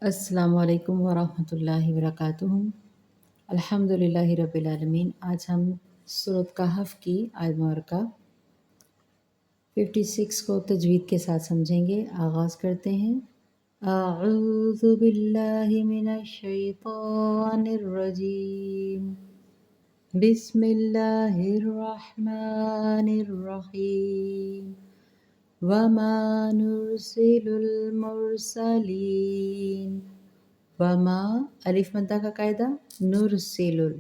अस्सलामु अलैकुम वरहमतुल्लाहि वबरकातुहू। अल्हम्दुलिल्लाहि रब्बिल आलमीन। आज हम सूरत कहफ की आयत मुबारका 56 को तजवीद के साथ समझेंगे। आगाज़ करते हैं। अऊज़ु बिल्लाहि मिनश शैतानिर रजीम। बिस्मिल्लाहिर रहमानिर रहीम। वमा नुरसिलुल मुरसलीन। वमा अलिफ मद्दा का कायदा, नुरसिलुल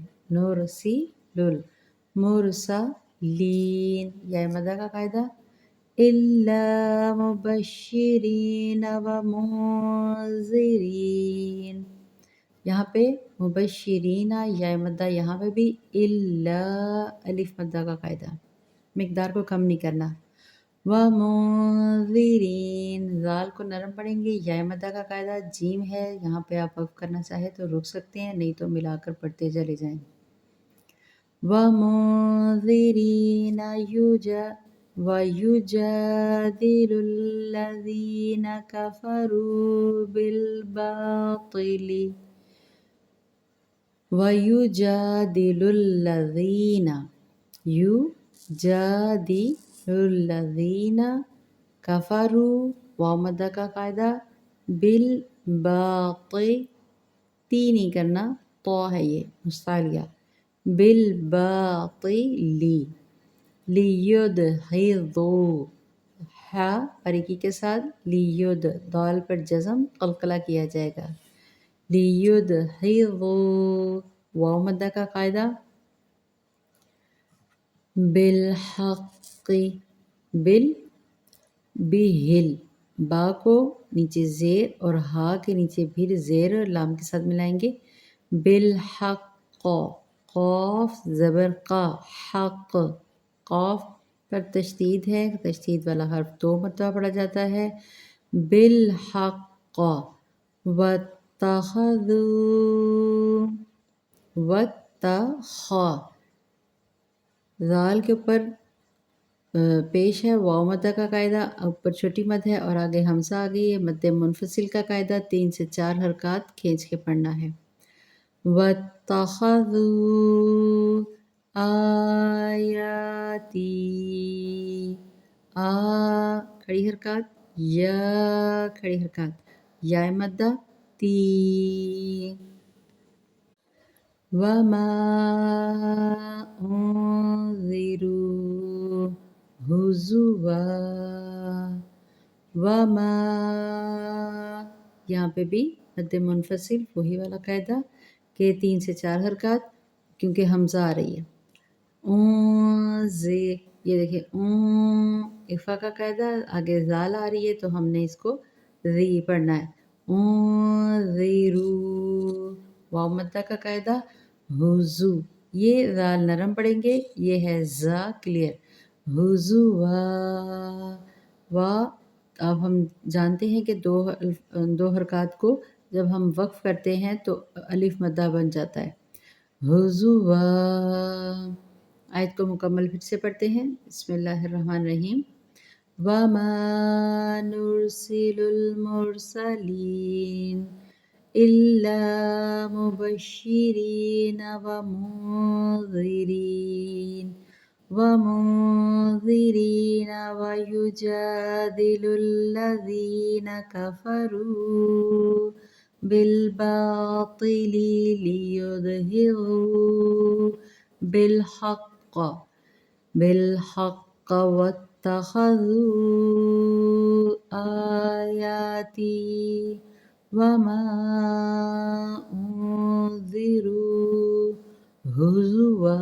मुरसलीन या मद्दा का कायदा, इल्ला मुबश्शिरीन व मुंज़िरीन। यहाँ पे मुबश्शिरीना या मद्दा, यहाँ पे भी इल्ला अलिफ मद्दा का कायदा, मिकदार को कम नहीं करना। व मुंज़िरीन ज़ाल को नरम पढ़ेंगे। या मद्दा का कायदा जीम है, यहाँ पे आप वक़्फ़ करना चाहे तो रुक सकते हैं, नहीं तो मिलाकर पढ़ते चले जाएं। व मुंज़िरीन युजादिलुल्लज़ीन कफ़रू बिलबातिली युजादिलुल्लज़ीन कफ़रू वाव मद्दा का कायदा, बिल ती नहीं करना, तो है ये मुस्तालिया, बिल बातिली लियुदहिदु हा बारीकी के साथ, लियुद दाल पर जज़म कलकला किया जाएगा, लियुदहिदु वाव मद्दा का कायदा, बिलहक़्क़ि बिल बिहिल बा को नीचे ज़ेर और हा के नीचे फिर ज़ेर और लाम के साथ मिलाएंगे। बिलहक़्क़ क़ाफ ज़बर क़ा हक़ क़ाफ पर तशदीद है, तशदीद वाला हर्फ 2 मरतबा पढ़ा जाता है। बिलहक़्क़ वत्तख़ज़ू वत्तख़ा ज़ाल के ऊपर पेश है वाव मद्दा का कायदा, ऊपर छोटी मद है और आगे हमज़ा आ गई है। मद्द मुनफ़सिल का कायदा 3 से 4 हरकत खींच के पढ़ना है। वत्तख़ज़ू आयाती आ खड़ी हरकत, या खड़ी हरकत, या मद्दा ती। वमा उन्ज़िरू हुज़ुवा वमा, यहाँ पे भी मद्द मुनफ़सिल वही वाला कायदा कि 3 से 4 हरकत, क्योंकि हमज़ा आ रही है। ये देखिए इफ़ा का कायदा, आगे ज़ाल आ रही है तो हमने इसको ज़ी पढ़ना है। ज़ीरू वाव मद्दा का कायदा, हुज़ू ये ज़ाल नरम पढ़ेंगे, ये है ज़ा क्लियर, हुज़ुवा वा। अब हम जानते हैं कि दो हरकत को जब हम वक्फ़ करते हैं तो अलिफ मद्दा बन जाता है। हुज़ुवा। आयत को मुकम्मल फिर से पढ़ते हैं। बिस्मिल्लाहिर्रहमानिर्रहीम। वमा नुरसिलुल मुरसलीन इल्ला मुबश्शिरीन व मुंज़िरीन व युजादिलुल्लज़ीन कफ़रू बिलबातिली लियुदहिदू बिलहक़्क़ वत्तख़ज़ू आयाती वमा उन्ज़िरू हुज़ुवा।